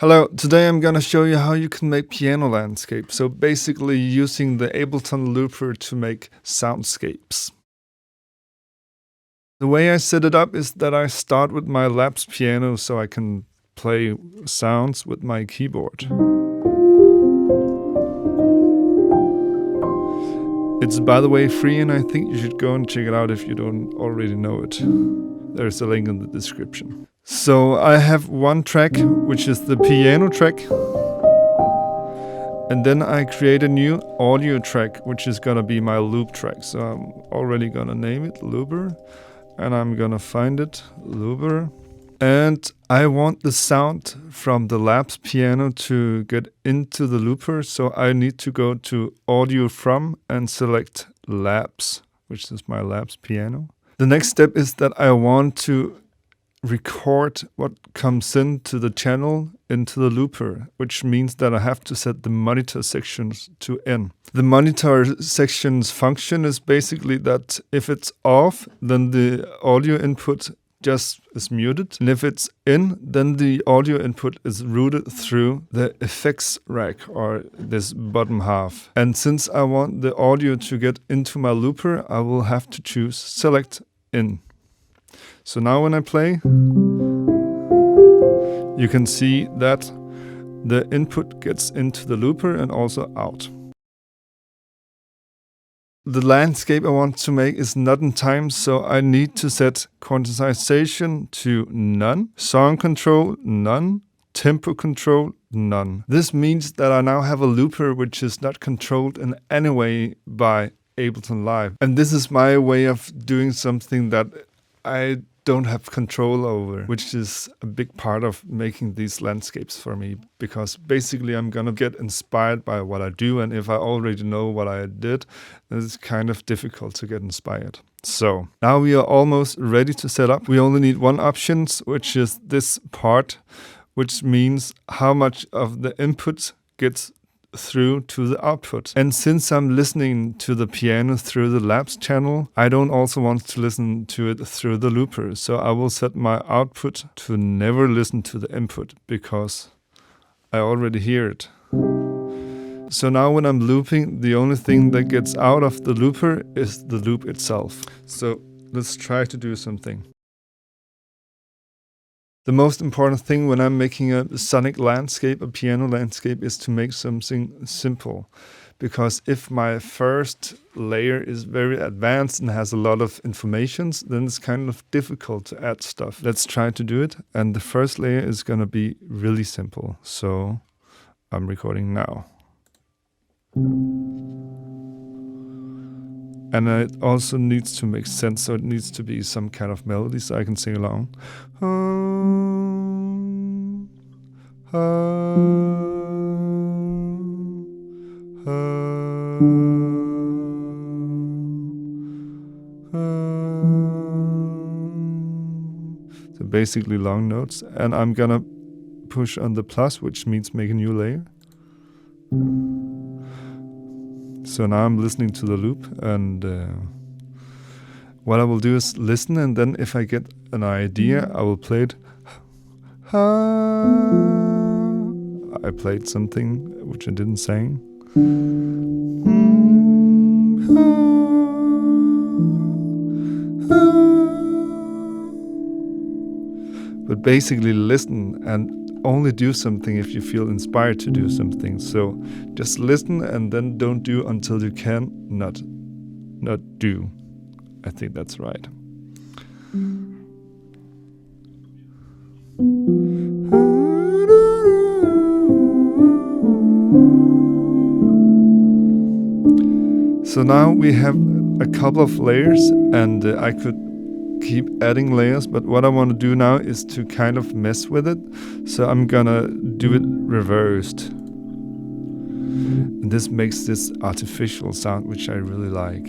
Hello, today I'm gonna show you how you can make piano landscapes. So basically using the Ableton looper to make soundscapes. The way I set it up is that I start with my lap's piano so I can play sounds with my keyboard. It's, by the way, free, and I think you should go and check it out if you don't already know it. There's a link in the description. So I have one track, which is the piano track. And then I create a new audio track, which is gonna be my loop track. So I'm already gonna name it Looper. And I'm gonna find it, Looper. And I want the sound from the lap's piano to get into the looper. So I need to go to Audio From and select Labs, which is my lap's piano. The next step is that I want to record what comes into the channel into the looper, which means that I have to set the monitor sections to N. The monitor sections function is basically that if it's off, then the audio input just is muted. And if it's in, then the audio input is routed through the effects rack or this bottom half. And since I want the audio to get into my looper, I will have to choose select in. So now when I play, you can see that the input gets into the looper and also out. The landscape I want to make is not in time, so I need to set quantization to none, song control none, tempo control none. This means that I now have a looper which is not controlled in any way by Ableton Live. And this is my way of doing something that I don't have control over, which is a big part of making these landscapes for me, because basically I'm gonna get inspired by what I do, and if I already know what I did, it's kind of difficult to get inspired. So now we are almost ready to set up. We only need one option, which is this part, which means how much of the input gets through to the output. And since I'm listening to the piano through the labs channel, I don't also want to listen to it through the looper. So I will set my output to never listen to the input because I already hear it. So now when I'm looping, the only thing that gets out of the looper is the loop itself. So let's try to do something. The most important thing when I'm making a sonic landscape, a piano landscape, is to make something simple. Because if my first layer is very advanced and has a lot of information, then it's kind of difficult to add stuff. Let's try to do it. And the first layer is going to be really simple. So I'm recording now. And it also needs to make sense, so it needs to be some kind of melody so I can sing along. So basically long notes, and I'm gonna push on the plus, which means make a new layer. So now I'm listening to the loop, and what I will do is listen, and then if I get an idea, I will play it. I played something which I didn't sing. But basically listen and only do something if you feel inspired to do something. So just listen and then don't do until you can not do. I think that's right. So now we have a couple of layers, and I could keep adding layers, but what I want to do now is to kind of mess with it. So I'm gonna do it reversed. And this makes this artificial sound, which I really like.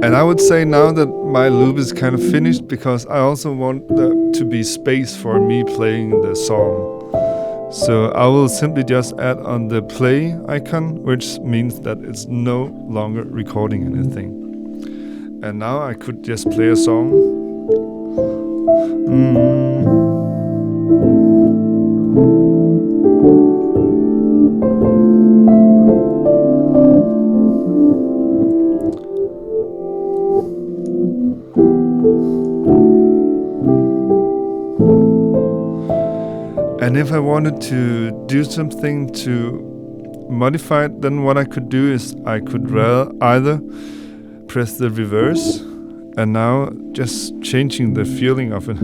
And I would say now that my loop is kind of finished, because I also want there to be space for me playing the song. So I will simply just add on the play icon, which means that it's no longer recording anything. And now I could just play a song. And if I wanted to do something to modify it, then what I could do is I could either press the reverse, and now just changing the feeling of it.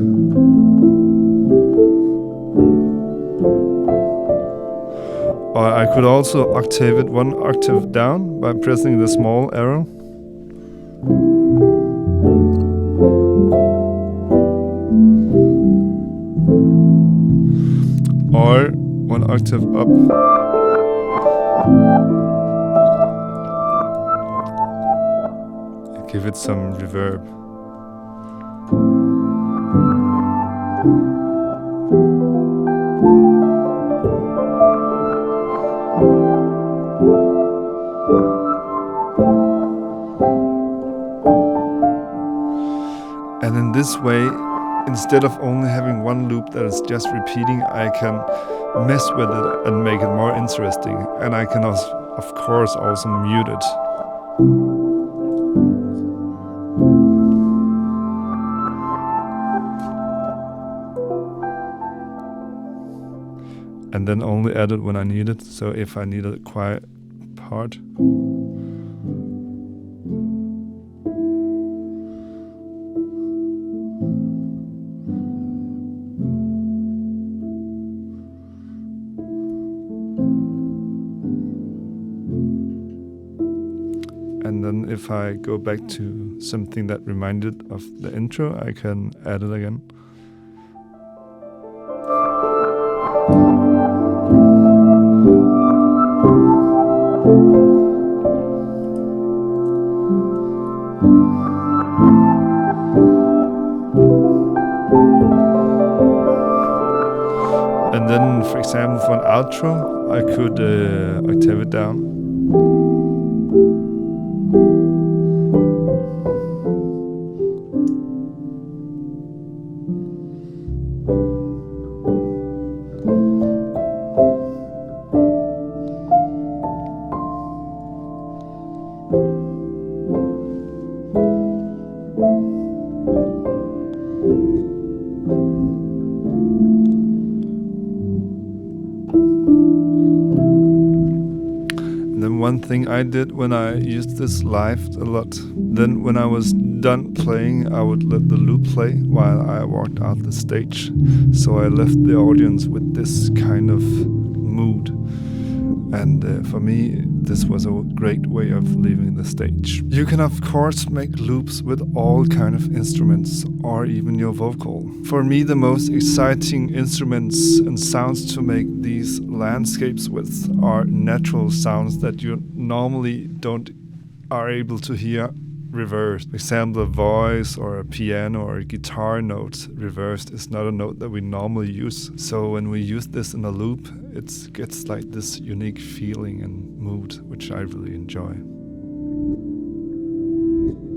Or I could also octave it 1 octave down by pressing the small arrow. Or 1 octave up. Give it some reverb. And in this way, instead of only having one loop that is just repeating, I can mess with it and make it more interesting. And I can also, of course, also mute it. And then only add it when I need it. So if I need a quiet part. And then if I go back to something that reminded of the intro, I can add it again. And then, for example, for an outro, I could octave it down. One thing I did when I used this live a lot, then when I was done playing, I would let the loop play while I walked out the stage. So I left the audience with this kind of mood. And for me, this was a great way of leaving the stage. You can of course make loops with all kind of instruments or even your vocal. For me, the most exciting instruments and sounds to make these landscapes with are natural sounds that you normally are able to hear reversed. For example, a voice or a piano or a guitar note reversed is not a note that we normally use. So when we use this in a loop, it gets like this unique feeling and mood, which I really enjoy.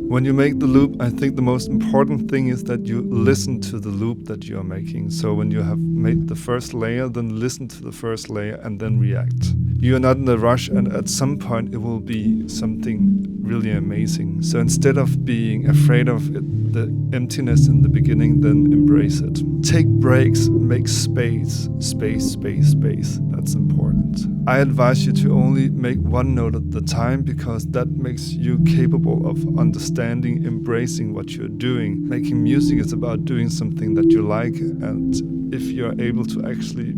When you make the loop, I think the most important thing is that you listen to the loop that you are making. So when you have made the first layer, then listen to the first layer and then react. You are not in a rush, and at some point it will be something really amazing. So instead of being afraid of it, the emptiness in the beginning, then embrace it. Take breaks, make space. That's important. I advise you to only make one note at the time, because that makes you capable of understanding, embracing what you're doing. Making music is about doing something that you like, and if you're able to actually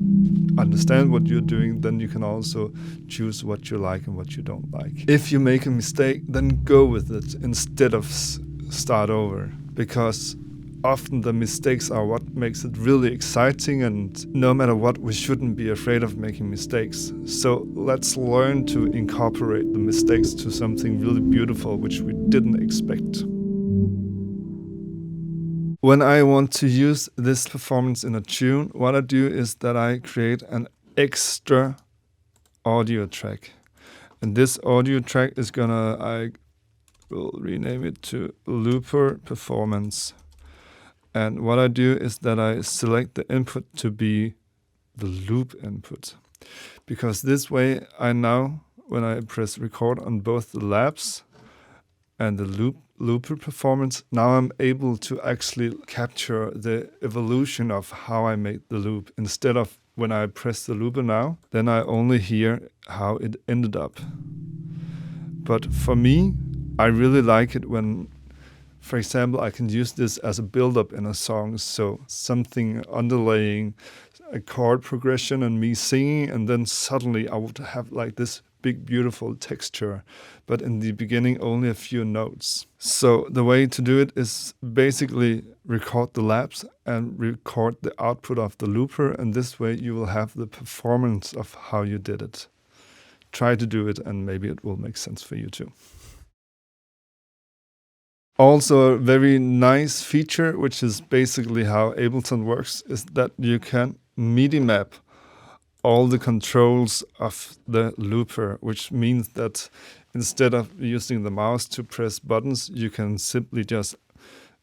understand what you're doing, then you can also choose what you like and what you don't like. If you make a mistake, then go with it instead of start over, because often the mistakes are what makes it really exciting, and no matter what, we shouldn't be afraid of making mistakes. So let's learn to incorporate the mistakes to something really beautiful, which we didn't expect. When I want to use this performance in a tune, what I do is that I create an extra audio track. And this audio track is I will rename it to Looper Performance. And what I do is that I select the input to be the loop input. Because this way I now, when I press record on both the labs and the looper performance, now I'm able to actually capture the evolution of how I made the loop. Instead of when I press the looper now, then I only hear how it ended up. But for me, I really like it when, for example, I can use this as a build-up in a song, so something underlaying a chord progression and me singing, and then suddenly I would have like this big beautiful texture, but in the beginning only a few notes. So the way to do it is basically record the labs and record the output of the looper, and this way you will have the performance of how you did it. Try to do it and maybe it will make sense for you too. Also, a very nice feature, which is basically how Ableton works, is that you can MIDI map all the controls of the looper, which means that instead of using the mouse to press buttons, you can simply just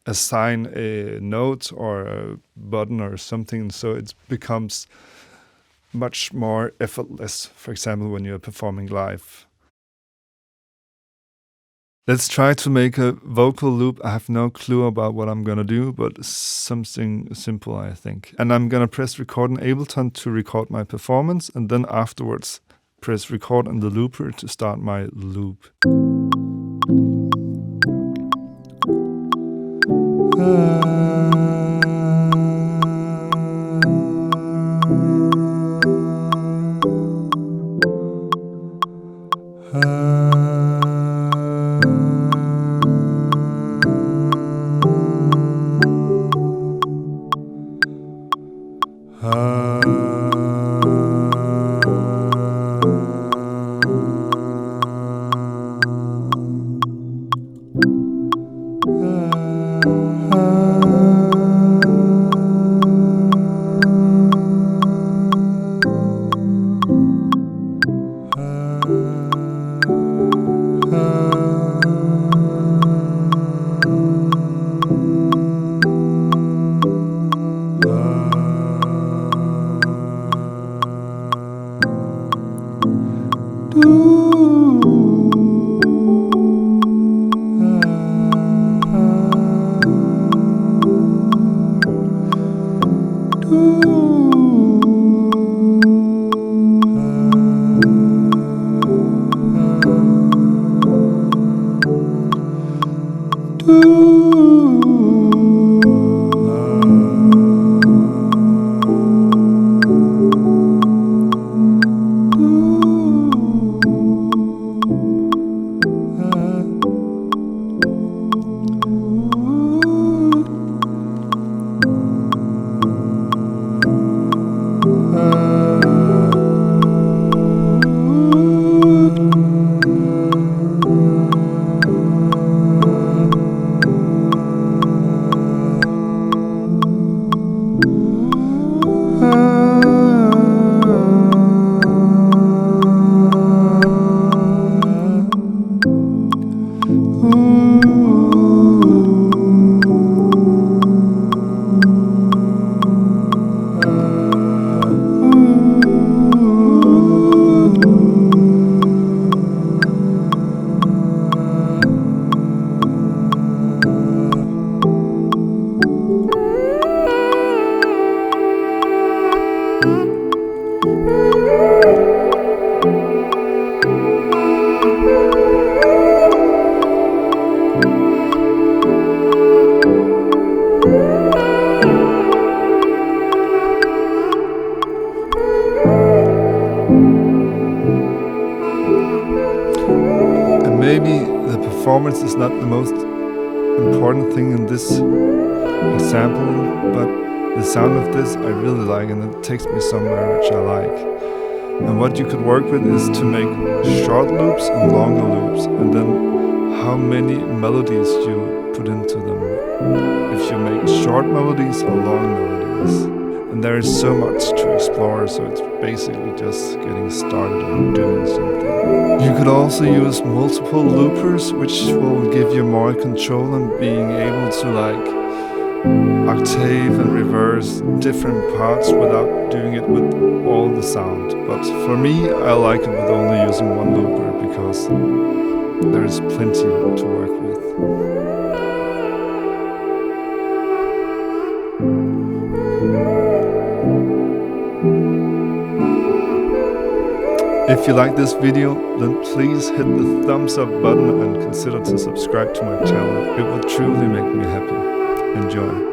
assign a note or a button or something, so it becomes much more effortless, for example, when you're performing live. Let's try to make a vocal loop. I have no clue about what I'm gonna do, but something simple, I think. And I'm gonna press record in Ableton to record my performance, and then afterwards press record on the looper to start my loop. Maybe the performance is not the most important thing in this example, but the sound of this I really like, and it takes me somewhere which I like. And what you could work with is to make short loops and longer loops, and then how many melodies you put into them. If you make short melodies or long melodies. And there is so much to explore, so it's basically just getting started on doing something. You could also use multiple loopers, which will give you more control and being able to like octave and reverse different parts without doing it with all the sound. But for me, I like it with only using one looper because there is plenty to work with. If you like this video, then please hit the thumbs up button and consider to subscribe to my channel. It would truly make me happy. Enjoy.